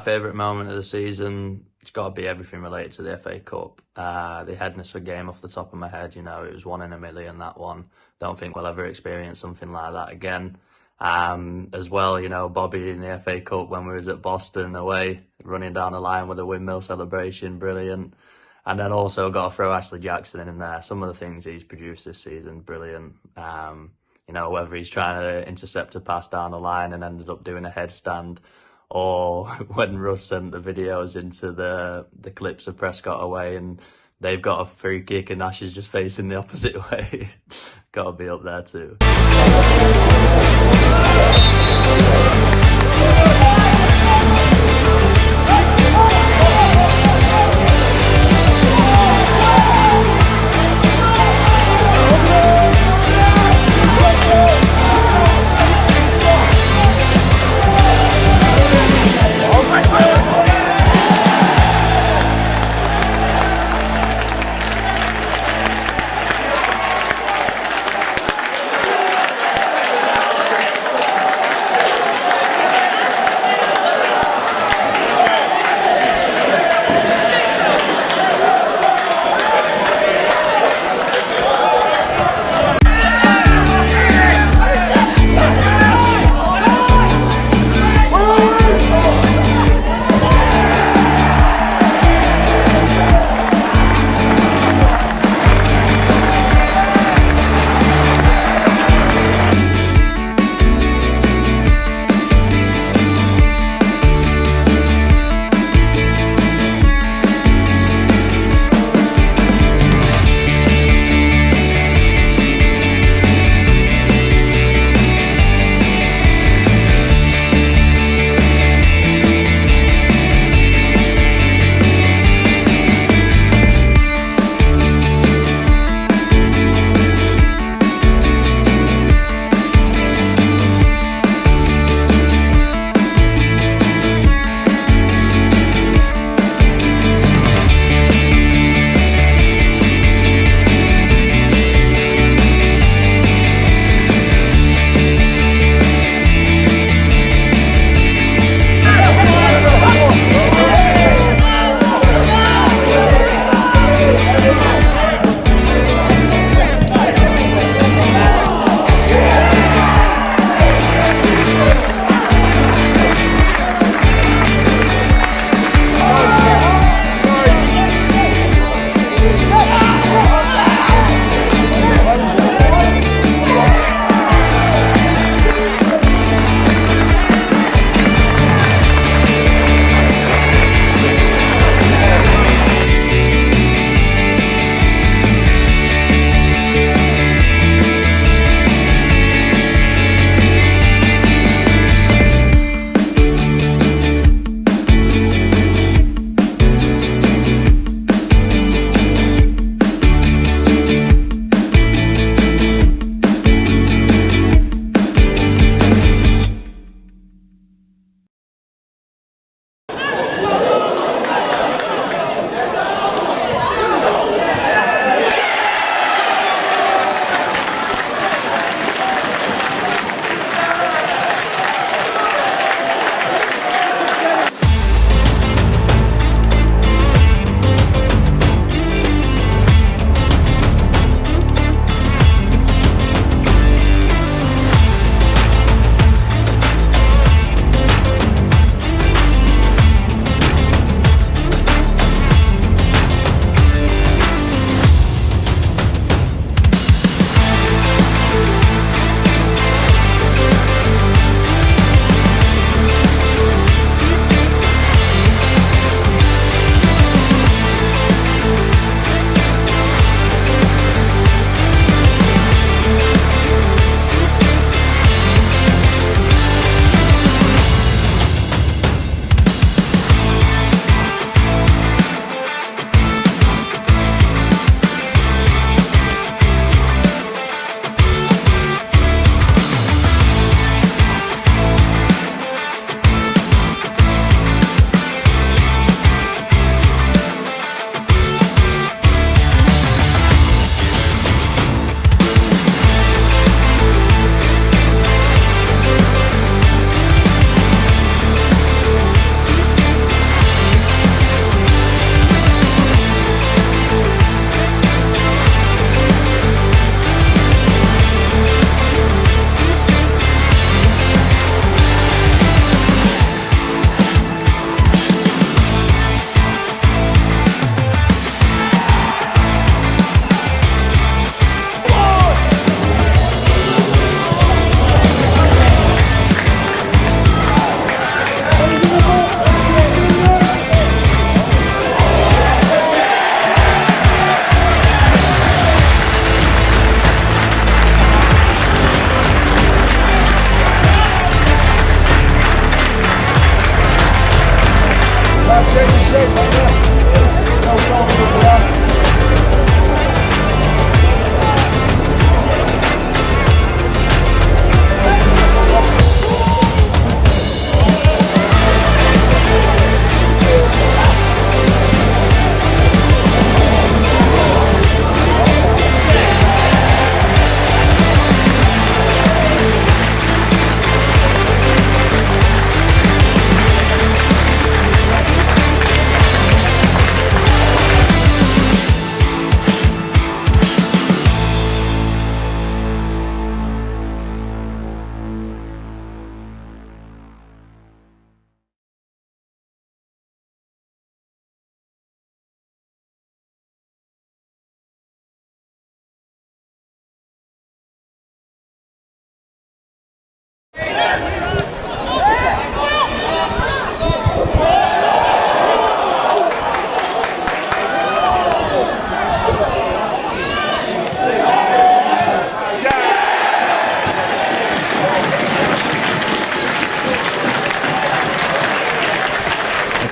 favourite moment of the season, it's got to be everything related to the FA Cup. The Hednesford game off the top of my head, you know, it was 1 in a million, that one. Don't think we'll ever experience something like that again. As well, you know, Bobby in the FA Cup when we was at Boston away, running down the line with a windmill celebration, brilliant. And then also got to throw Ashley Jackson in there. Some of the things he's produced this season, brilliant. You know, whether he's trying to intercept a pass down the line and ended up doing a headstand, or when Russ sent the videos into the clips of Prescott away and they've got a free kick and Ash is just facing the opposite way. Got to be up there too.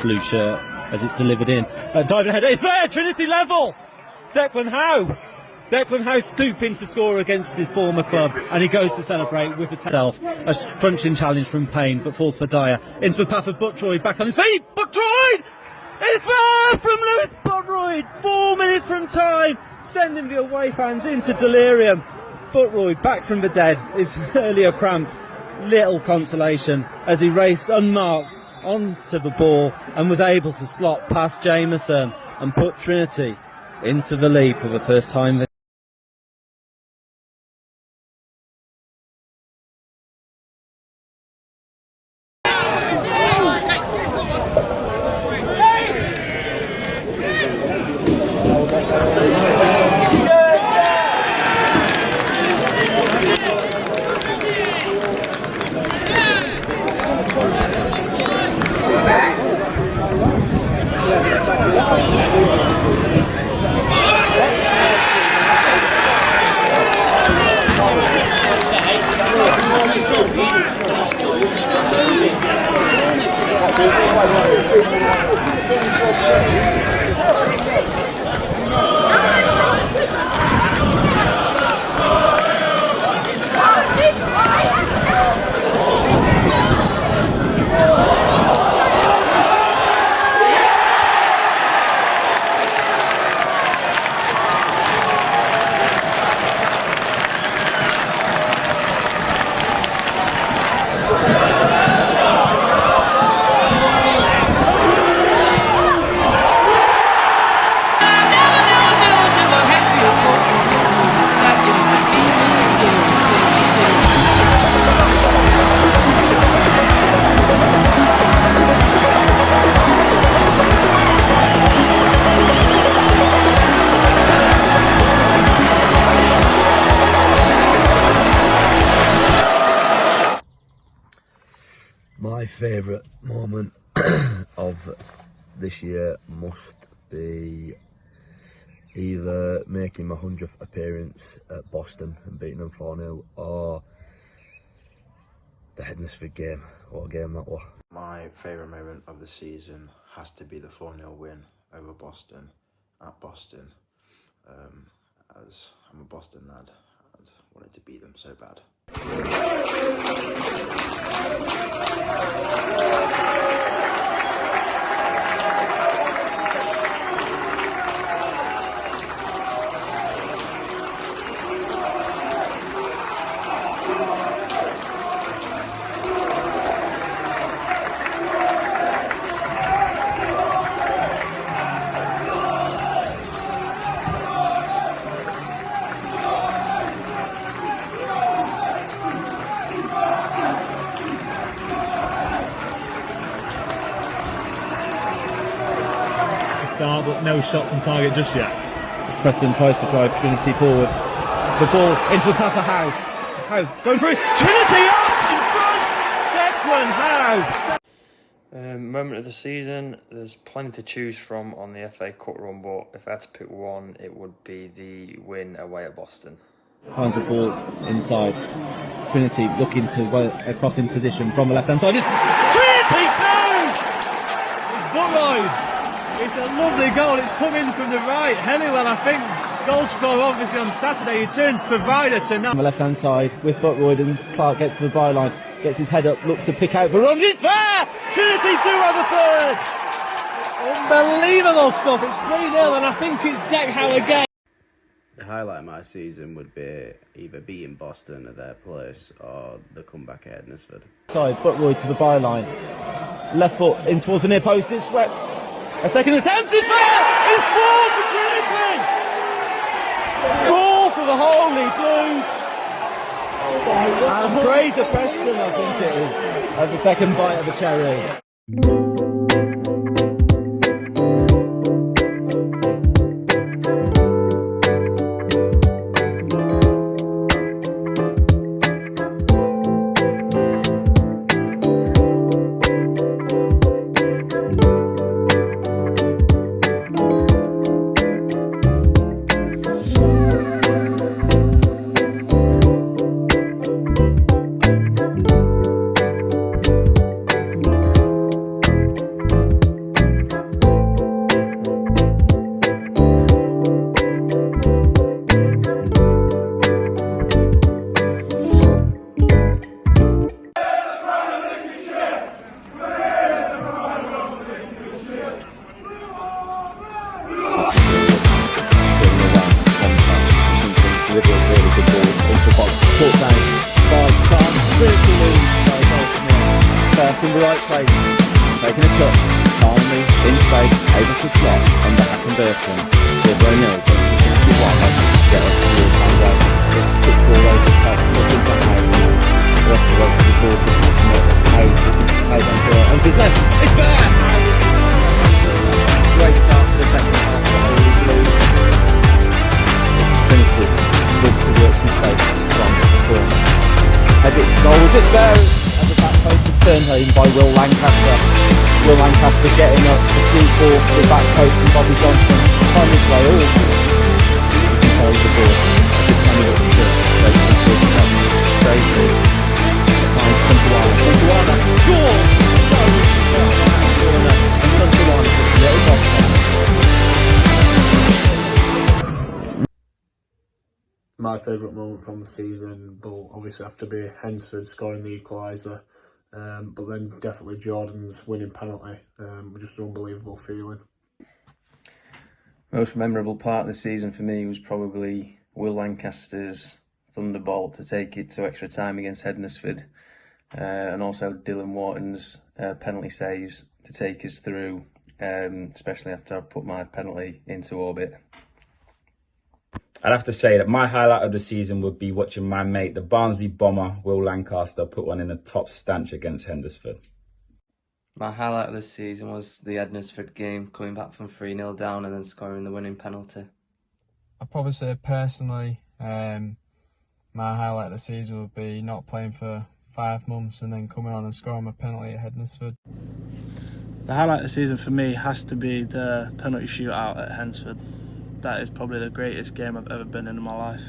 blue shirt as it's delivered in. Diving ahead, it's there, Trinity level! Declan Howe stooping to score against his former club, and he goes to celebrate with himself. A crunching challenge from Payne, but falls for Dyer. Into the path of Buttroyd, back on his feet, Buttroyd! It's there from Lewis Buttroyd, 4 minutes from time, sending the away fans into delirium. Buttroyd, back from the dead, his earlier cramp, little consolation as he raced unmarked onto the ball and was able to slot past Jameson and put Trinity into the lead for the first time. My favourite moment of this year must be either making my 100th appearance at Boston and beating them 4-0, or the Hednesford game. What a game that was. My favourite moment of the season has to be the 4-0 win over Boston at Boston, as I'm a Boston lad and wanted to beat them so bad. Start, but no shots on target just yet. As Preston tries to drive Trinity forward. The ball into the path of Howe. Howe going through. Trinity up in front! Declan Howe! Moment of the season, there's plenty to choose from on the FA Cup run, but if I had to pick one, it would be the win away at Boston. Finds the ball inside. Trinity looking to a crossing position from the left-hand side. It's Trinity 2! It's Buttroyd! It's a lovely goal. It's come in from the right. Helliwell, I think, goal scorer obviously on Saturday. He turns provider to now. On the left-hand side with Buttroyd, and Clark gets to the byline, gets his head up, looks to pick out Varun. It's there! Trinity do have a third! Unbelievable stuff. It's 3-0, and I think it's Deckhow again. The highlight of my season would be either beating Boston at their place or the comeback at Hednesford. Side, Buttroyd to the byline. Left foot in towards the near post. It's swept. A second attempt is there! It's 4 for Trinity! 4 for the Holy Blues! And praise to Preston, I think it is, at the second bite of the cherry. in the right place. Taking a cut, calmly, in space, able to slot, and back and Bertrand. Silver O'Neill, just one, to get up to the hands out. Quick ball over the top, looking for Howe. The rest of us supporting, catching up. Howe, plays on to his left. It's there! Great start to the second half for Holy Blue. Trinity, look to work some space from the corner. Headed goals, it's there! As the back post is turned home by Will Lancaster. Will Lancaster getting up the through ball to the back post from Bobby Johnson. Finally play all. He carries the ball. This time he looks good. Straight in. Finds Tuntuana. Tuntuana scores! Corner. And Tuntuana puts a little box on. My favourite moment from the season will obviously have to be Hensford scoring the equaliser, but then definitely Jordan's winning penalty. Just an unbelievable feeling. Most memorable part of the season for me was probably Will Lancaster's thunderbolt to take it to extra time against Hednesford, and also Dylan Wharton's penalty saves to take us through, especially after I put my penalty into orbit. I'd have to say that my highlight of the season would be watching my mate, the Barnsley bomber, Will Lancaster, put one in a top stanch against Hednesford. My highlight of the season was the Hednesford game, coming back from 3-0 down and then scoring the winning penalty. I'd probably say personally, my highlight of the season would be not playing for 5 months and then coming on and scoring a penalty at Hednesford. The highlight of the season for me has to be the penalty shootout at Hensford. That is probably the greatest game I've ever been in my life.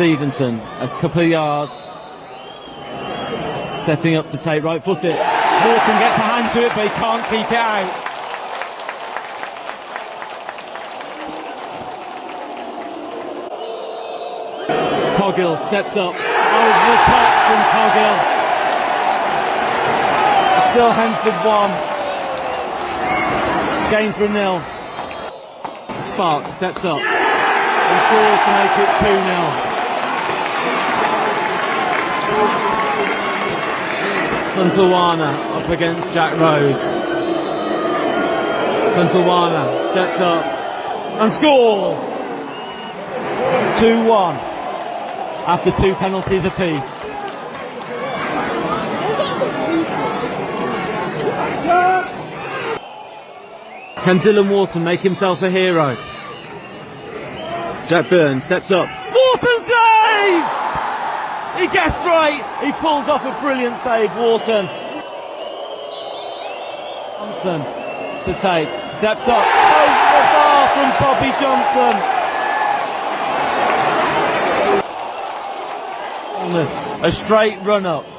Stevenson, a couple of yards. Stepping up to take right footed. Wharton gets a hand to it, but he can't keep it out. Coghill steps up. Over the top from Coghill. Still Hensford 1. Gainsborough 0. Sparks steps up and scores to make it 2-0. Tuntalwana up against Jack Rose. Tuntalwana steps up and scores 2-1 after 2 penalties apiece. Can Dylan Wharton make himself a hero? Jack Byrne steps up. Wharton saves! He guessed right. He pulls off a brilliant save, Wharton. Johnson to take. Steps up. Over the bar from Bobby Johnson. A straight run up. To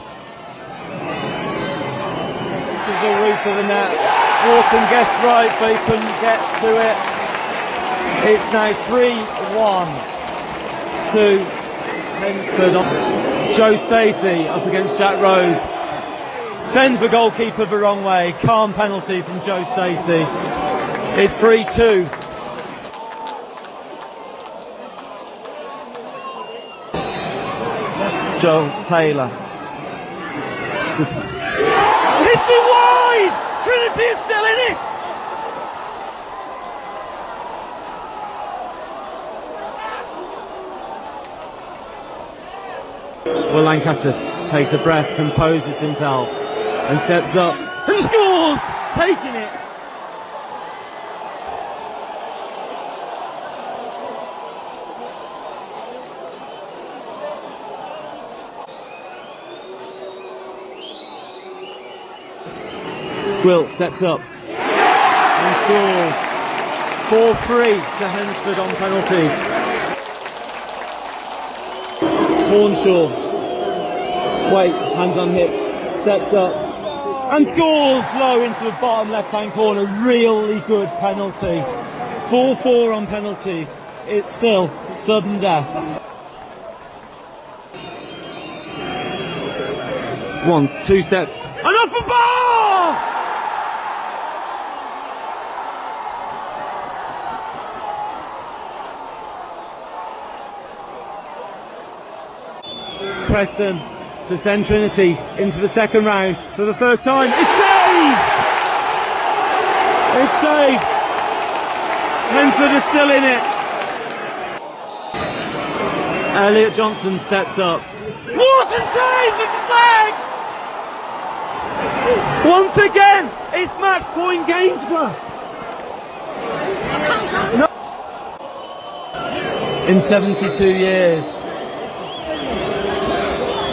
the roof of the net. Wharton guessed right, but he couldn't get to it. It's now 3-1 to Hensford. Joe Stacey up against Jack Rose. Sends the goalkeeper the wrong way. Calm penalty from Joe Stacey. It's 3-2. Joe Taylor. Hits it wide! Trinity is still in it! Well, Lancaster takes a breath, composes himself, and steps up and scores! Taking it! Gwilt steps up and scores 4-3 to Hensford on penalties. Hornshaw, wait, hands on hips, steps up and scores low into the bottom left hand corner. Really good penalty. 4-4 on penalties. It's still sudden death. 1, 2 steps and off the bar! Preston to send Trinity into the second round for the first time. It's saved! It's saved! Hensford is still in it. Elliot Johnson steps up. Wharton saves with his legs! Once again, it's match point Gainsborough. In 72 years.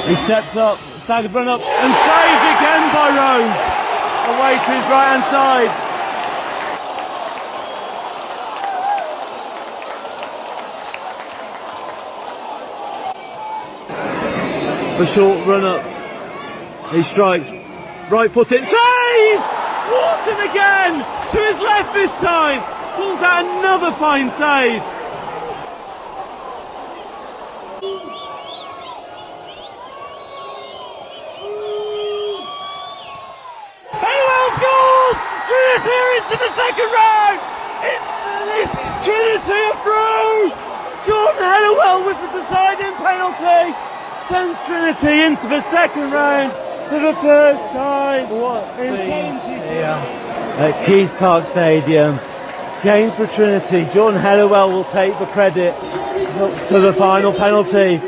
He steps up, staggered run up, and saved again by Rose. Away to his right hand side. The short run up. He strikes, right footed, save! Wharton again! To his left this time. Pulls out another fine save. Into the second round! It's finished! Trinity are through! Jordan Hellawell with the deciding penalty sends Trinity into the second round for the first time in 72. At Keys Park Stadium, Gainsborough Trinity, Jordan Hellawell will take the credit to the final penalty.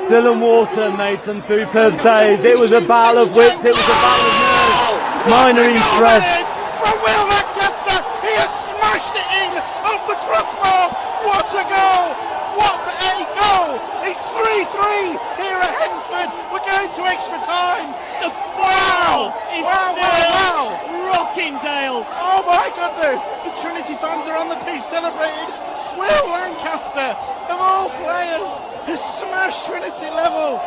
Dylan Wharton made some superb saves. It was a battle of wits, it was a battle of nerves. Minor in thread. The crossbar, what a goal! What a goal! It's 3-3 here at Hensford. We're going to extra time. The wow! Wow! Rockingdale. Oh my goodness! The Trinity fans are on the pitch celebrating. Will Lancaster, of all players, has smashed Trinity level.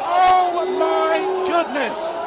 Oh my goodness.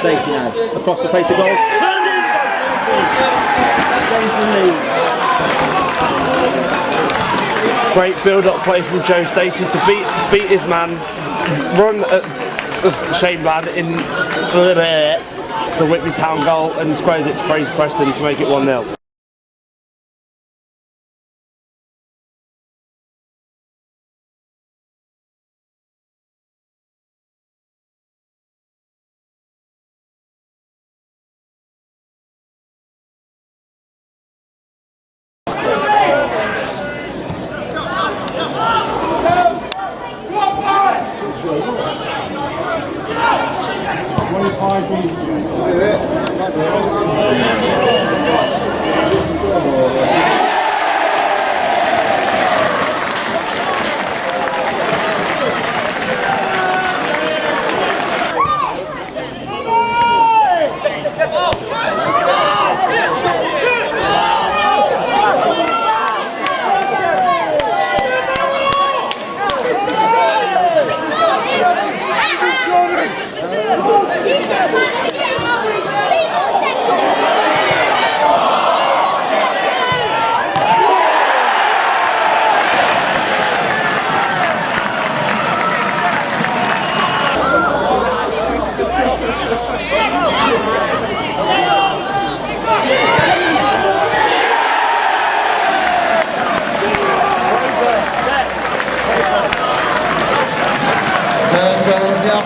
Stacey now across the face of goal. Turned in by Great build-up play from Joe Stacey to beat his man, run at the Shane Ladd in the Whitby Town goal and squares it to Fraser Preston to make it 1-0.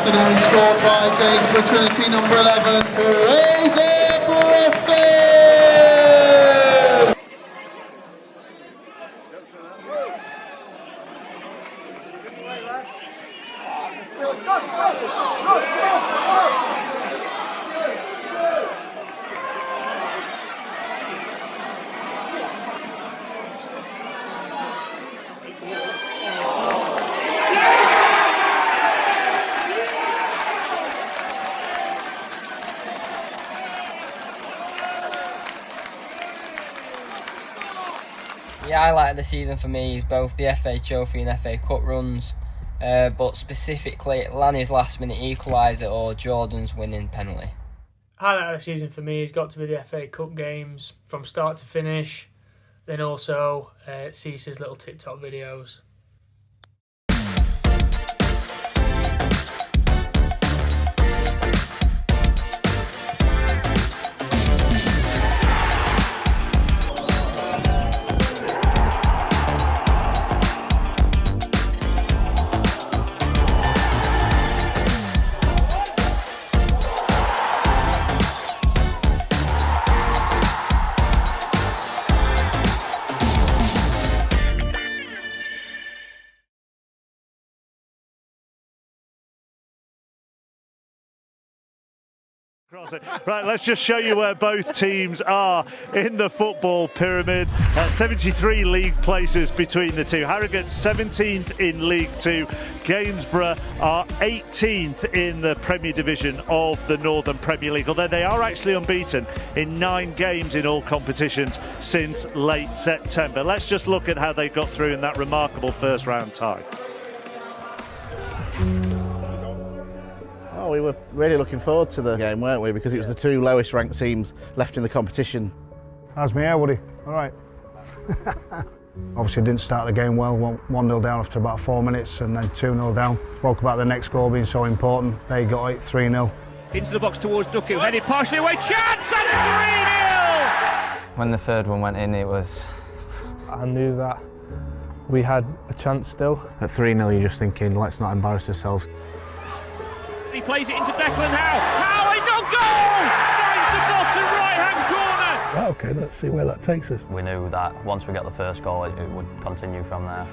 afternoon, scored by Gainsborough Trinity, number 11, Fraser Preston! The highlight of the season for me is both the FA Trophy and FA Cup runs, but specifically Lanny's last minute equaliser or Jordan's winning penalty. Highlight of the season for me has got to be the FA Cup games from start to finish, then also Cease's little TikTok videos. Right, let's just show you where both teams are in the football pyramid. 73 league places between the two. Harrogate's 17th in League 2. Gainsborough are 18th in the Premier Division of the Northern Premier League, although they are actually unbeaten in 9 games in all competitions since late September. Let's just look at how they got through in that remarkable first round tie. Oh, we were really looking forward to the game, weren't we? Because it was the 2 lowest ranked teams left in the competition. How's me hair, Woody? All right. Obviously didn't start the game well, 1-0 down after about 4 minutes and then 2-0 down. Spoke about the next goal being so important. They got it 3-0. Into the box towards Duku, headed partially away, chance and 3-0! When the third one went in, I knew that we had a chance still. At 3-0 you're just thinking, let's not embarrass ourselves. He plays it into Declan Howe. It's on goal! Finds the bottom right-hand corner. Well, okay, let's see where that takes us. We knew that once we got the first goal, it would continue from there.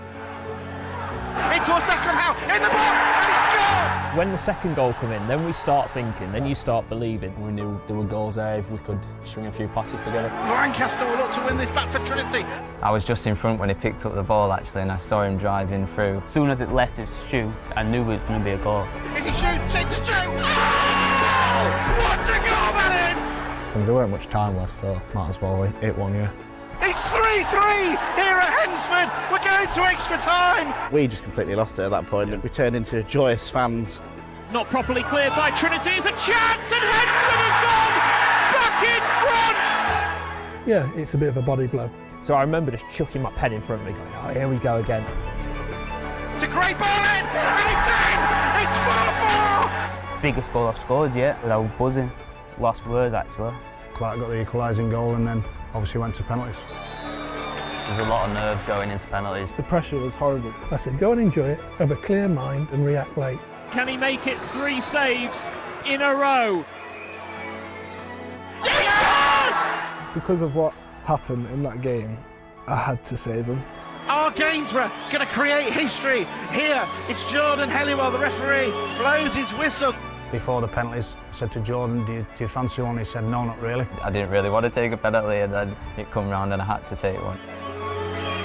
In towards Declan Howe, in the box, and he scored! When the second goal come in, then we start thinking, then you start believing. We knew there were goals there if we could string a few passes together. Lancaster will look to win this back for Trinity. I was just in front when he picked up the ball actually, and I saw him driving through. As soon as it left his shoe, I knew it was going to be a goal. Is he shooting? Take the shoot! Oh! What a goal that is! There weren't much time left, so might as well hit one, yeah. It's 3-3 here at Hensford. We're going to extra time. We just completely lost it at that point and we turned into joyous fans. Not properly cleared by Trinity. It's a chance and Hensford have gone back in front. Yeah, it's a bit of a body blow. So I remember just chucking my pen in front of me going, oh, here we go again. It's a great ball in and it's in. It's 4-4. Biggest goal I've scored yet, without buzzing. Lost words actually. Clark got the equalising goal and then obviously went to penalties. There's a lot of nerves going into penalties. The pressure was horrible. I said, go and enjoy it, have a clear mind and react late. Can he make it 3 saves in a row? Yes! Because of what happened in that game, I had to save him. Are Gainsborough going to create history here? It's Jordan Helliwell, the referee, blows his whistle. Before the penalties, I said to Jordan, do you fancy one? He said, no, not really. I didn't really want to take a penalty and then it come round and I had to take one.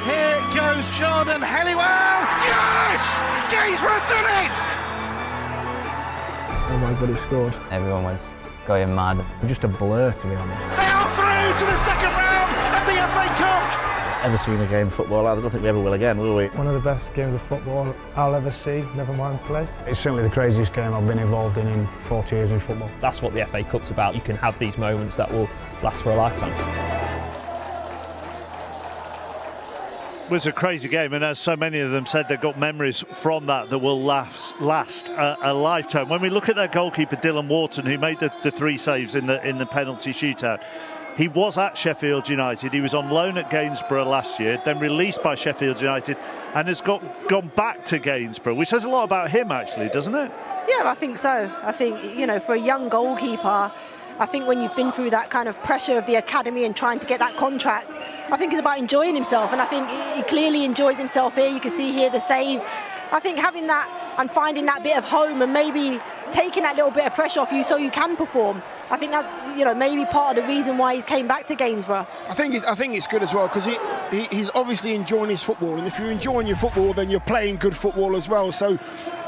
Here goes Jordan Helliwell! Yes! Gainsborough have done it! Oh my God, he scored. Everyone was going mad. Just a blur, to be honest. They are through to the second round of the FA Cup! Ever seen a game of football? I don't think we ever will again, will we? One of the best games of football I'll ever see, never mind play. It's certainly the craziest game I've been involved in 40 years in football. That's what the FA Cup's about. You can have these moments that will last for a lifetime. It was a crazy game, and as so many of them said, they've got memories from that will last a lifetime. When we look at their goalkeeper Dylan Wharton, who made the 3 saves in the penalty shootout, He was at Sheffield United. He was on loan at Gainsborough last year, then released by Sheffield United, and has gone back to Gainsborough, which says a lot about him, actually, doesn't it? Yeah, I think so. I think, you know, for a young goalkeeper, I think when you've been through that kind of pressure of the academy and trying to get that contract, I think it's about enjoying himself, and I think he clearly enjoys himself here. You can see here the save. I think having that and finding that bit of home and maybe taking that little bit of pressure off you so you can perform, I think that's, you know, maybe part of the reason why he came back to Gainsborough. I think it's good as well, because he's obviously enjoying his football, and if you're enjoying your football, then you're playing good football as well. So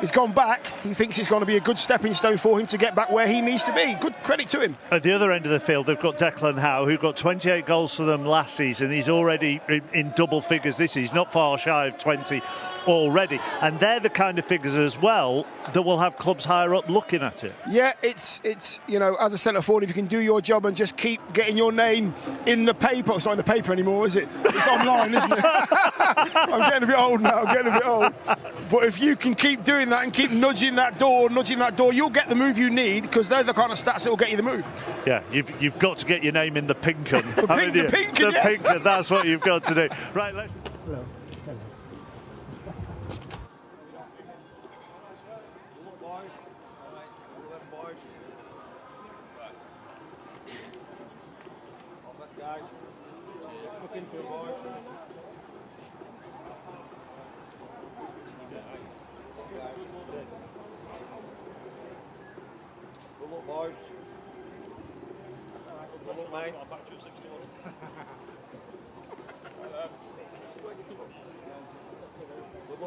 he's gone back. He thinks it's going to be a good stepping stone for him to get back where he needs to be. Good credit to him. At the other end of the field, they've got Declan Howe, who got 28 goals for them last season. He's already in double figures this season. He's not far shy of 20 already, and they're the kind of figures as well that will have clubs higher up looking at it. Yeah, it's you know, as a centre forward, if you can do your job and just keep getting your name in the paper. It's not in the paper anymore, is it? It's online, isn't it? I'm getting a bit old now. But if you can keep doing that and keep nudging that door, you'll get the move you need, because they're the kind of stats that will get you the move. Yeah, you've got to get your name in the pink un. The pink un, yes. Pink un, that's what you've got to do. Right, let's... Hello.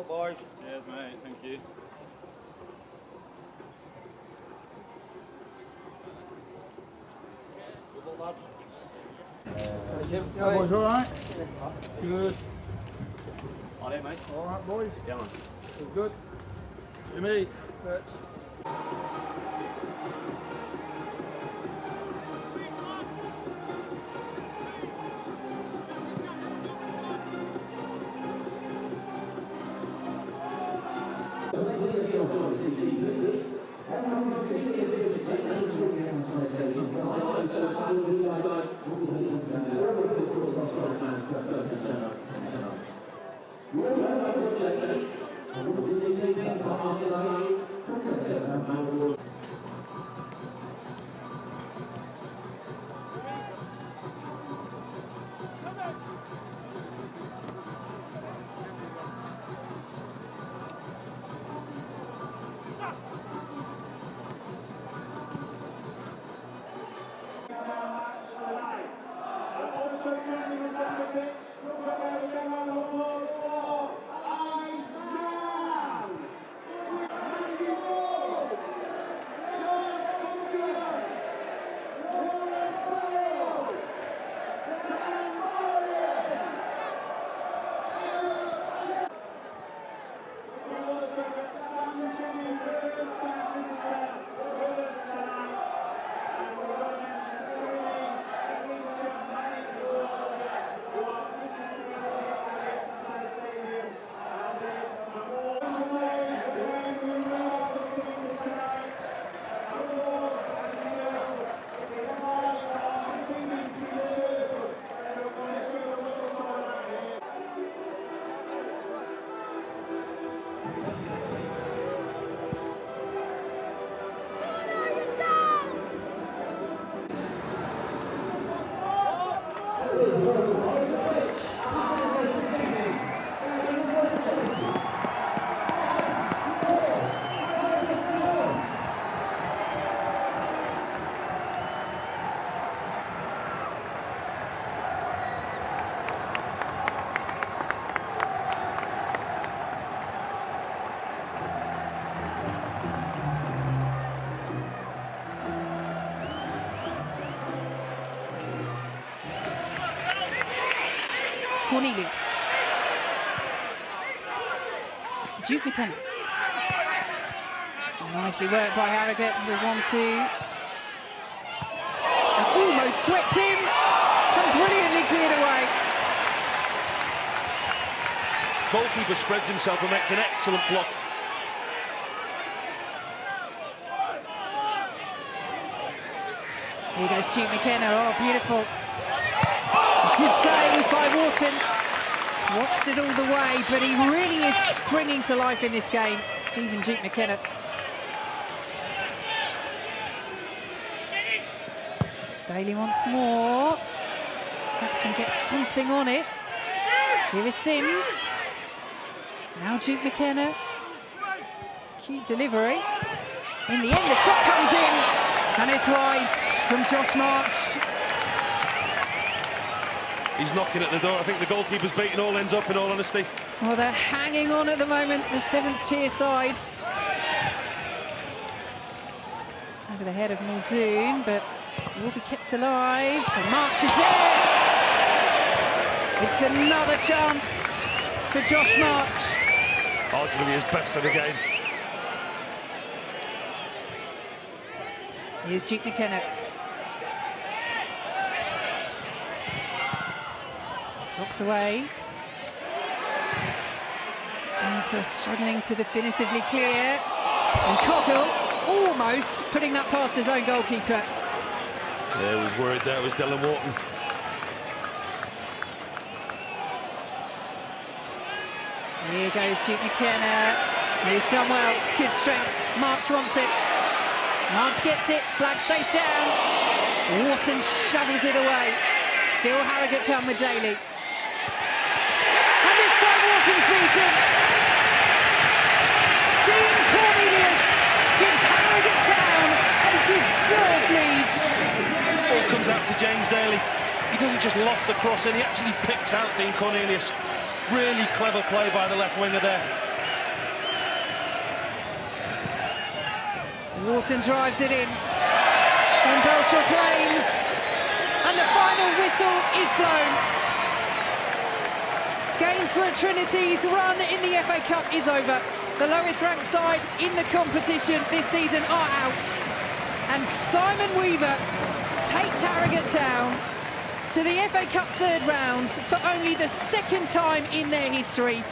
Boys. Cheers, mate. Thank you. Good luck, lads. Boys, all right? Good. On it, mate. All right, boys. Yeah, man. Good. Jimmy. That's... Cornelius. Duke McKenna. Nicely worked by Harrogate with 1-2. And almost swept in and brilliantly cleared away. Goalkeeper spreads himself and makes an excellent block. Here goes Duke McKenna. Oh, beautiful. Good save by Wharton. Watched it all the way, but he really is springing to life in this game. Stephen Duke McKenna. Daly wants more. Perhaps he gets something on it. Here is Sims. Now Duke McKenna. Cute delivery. In the end, the shot comes in, and it's wide from Josh March. He's knocking at the door. I think the goalkeeper's beating all ends up, in all honesty. Well, they're hanging on at the moment, the 7th tier side. Over the head of Muldoon, but will be kept alive. And March is there. It's another chance for Josh March. Arguably his best of the game. Here's Duke McKenna. Knocks away. Gainsborough struggling to definitively clear. And Cockle almost putting that past his own goalkeeper. Yeah, was worried there was Dylan Wharton. Here goes Duke McKenna. He's done well. Good strength. March wants it. March gets it. Flag stays down. Wharton shovels it away. Still Harrogate come with Daly. And this time Wharton's beaten. Dean Cornelius gives Harrogate Town a deserved lead. Ball comes out to James Daly. He doesn't just loft the cross in, he actually picks out Dean Cornelius. Really clever play by the left winger there. Wharton drives it in. And Belshaw claims. And the final whistle is blown. Gainsborough Trinity's run in the FA Cup is over. The lowest ranked side in the competition this season are out. And Simon Weaver takes Harrogate Town to the FA Cup 3rd round for only the 2nd time in their history.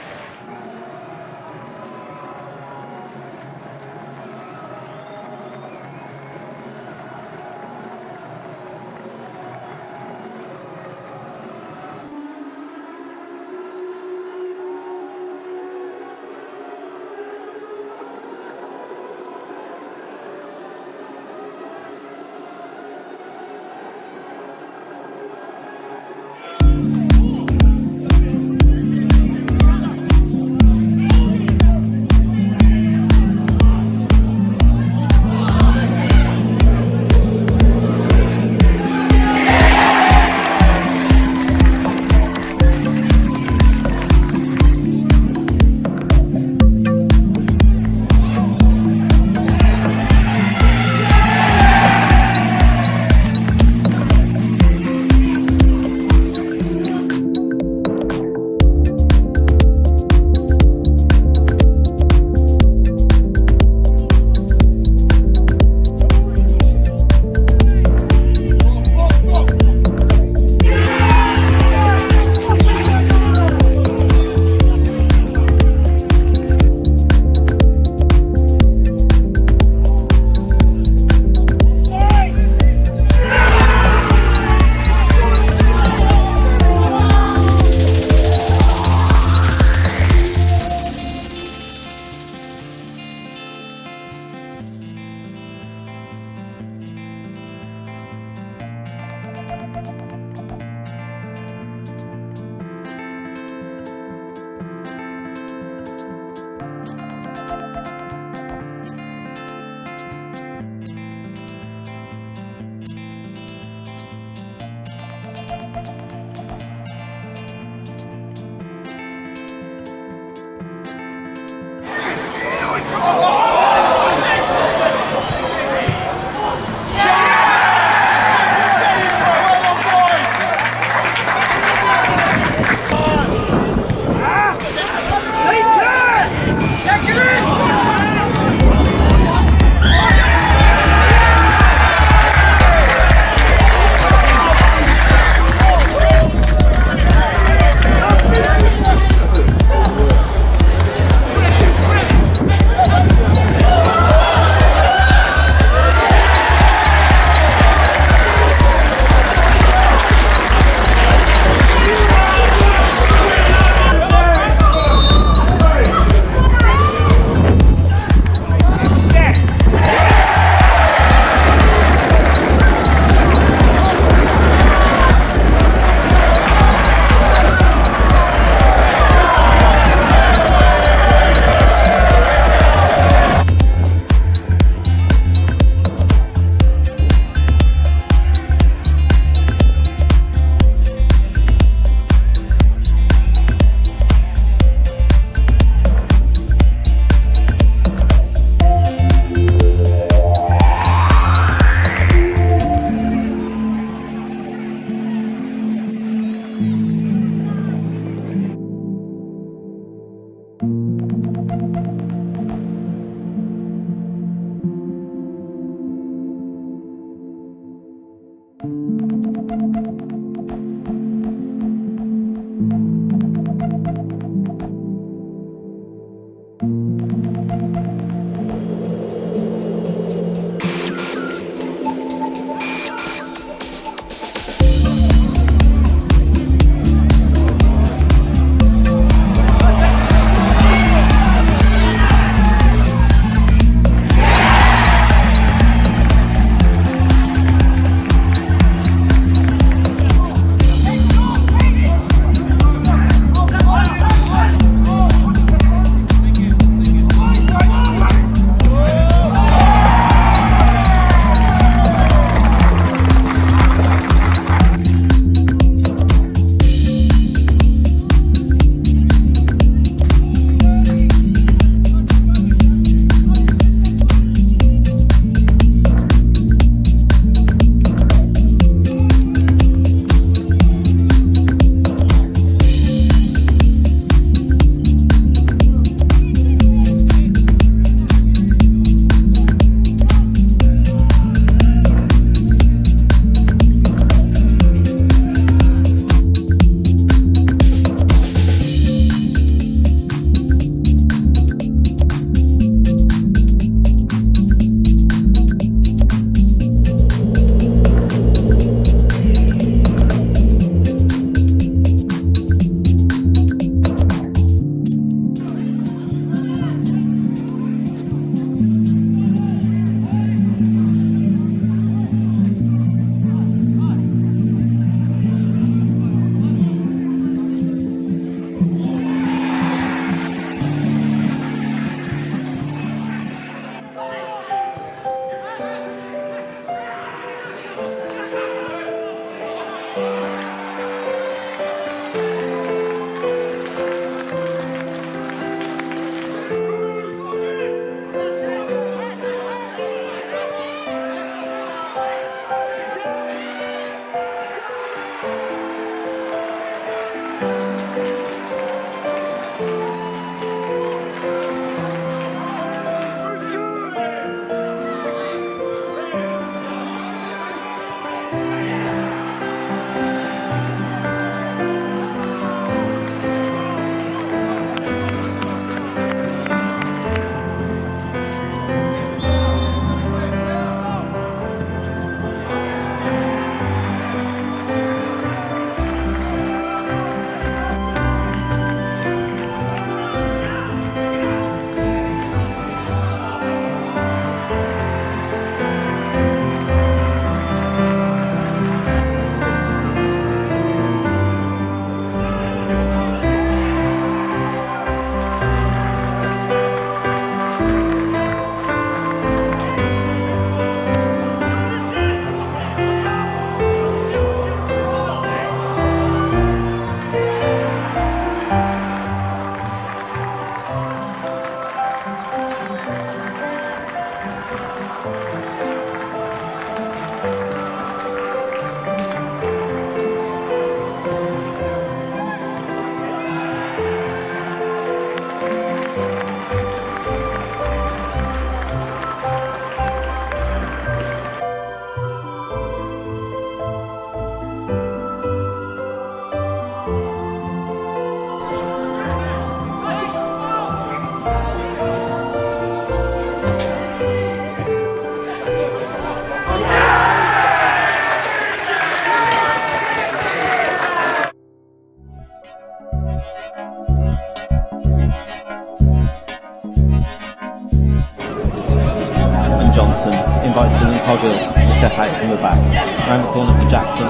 Johnson invites Dylan Coggill to step out from the back. Round the corner for Jackson.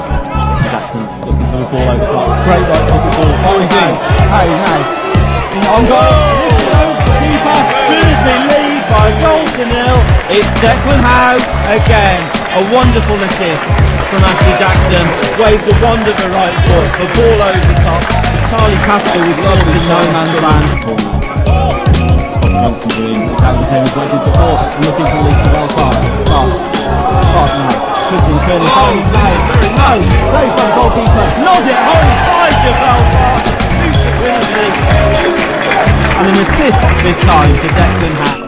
Jackson looking for the ball over top. Great right footed ball. How. On goal! Keeper. Trinity lead by a goal to nil. It's Declan Howe again. A wonderful assist from Ashley Jackson. Waved a wonderful right foot. The ball over the top. Charlie Casper was lost in no man's land. Johnson doing exactly the same as what he did before and looking for Lisa well fast now. Twisting, turning, finding play. No, safe by the goalkeeper. Nod it home, finds your Belfast. And an assist this time to Declan Howe.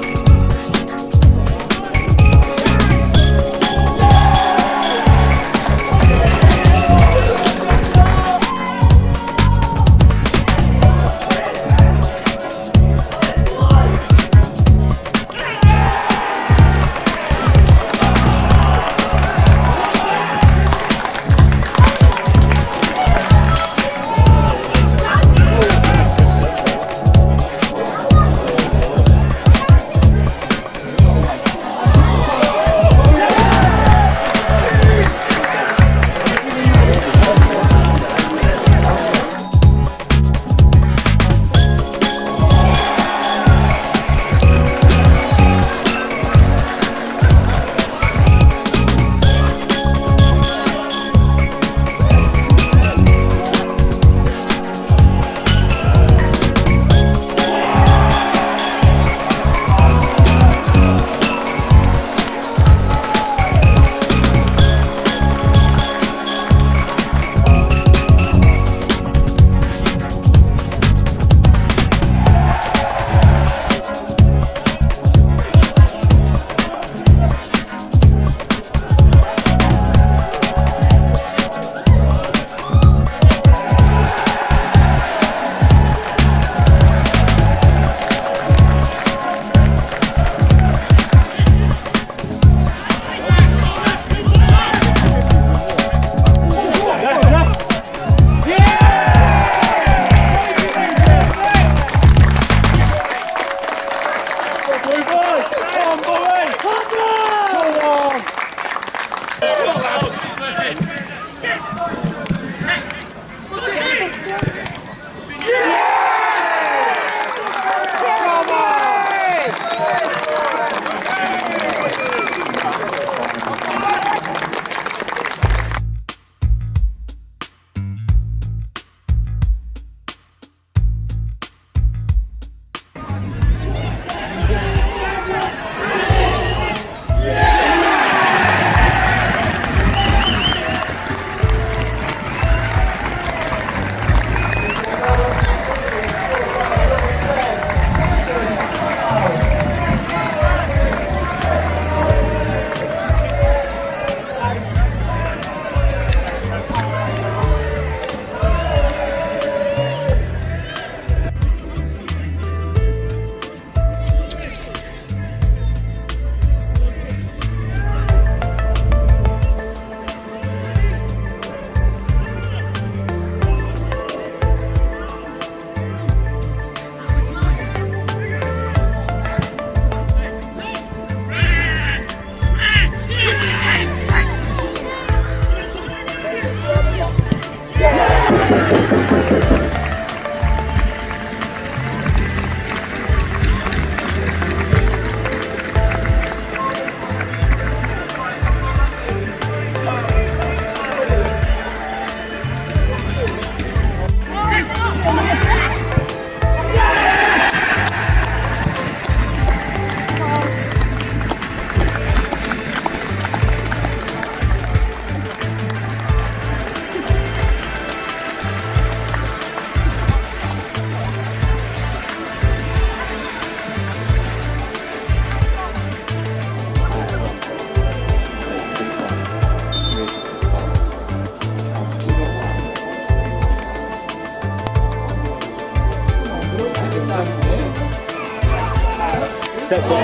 steps up.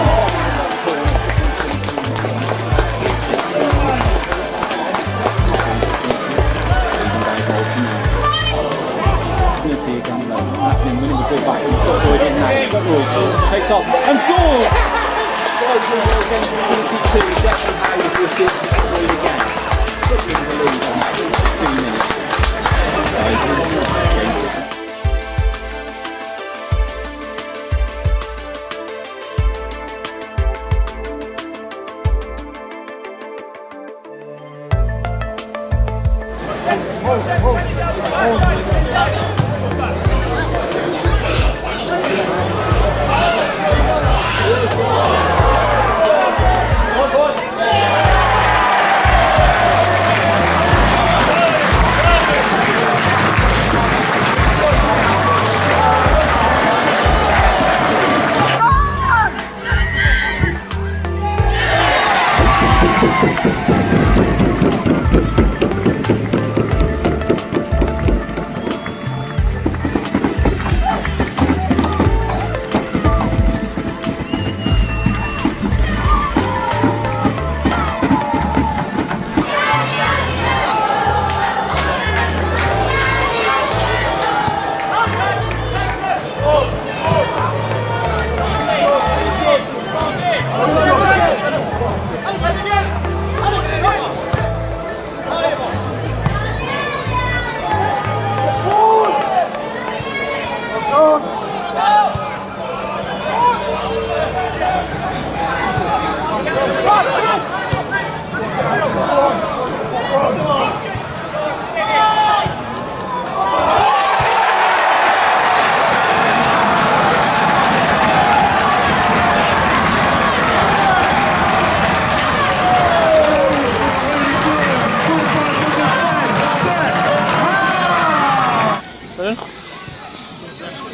Takes off and scores! Against Trinity 2, Declan Howe with the assist to lead again. Putting the lead on 2 minutes.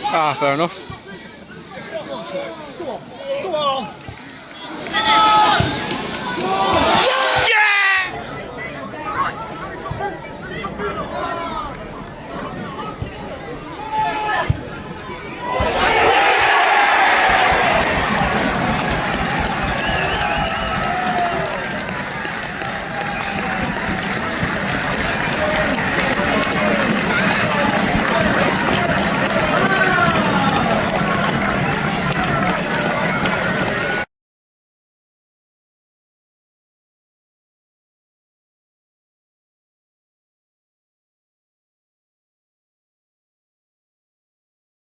Ah, fair enough. Go on.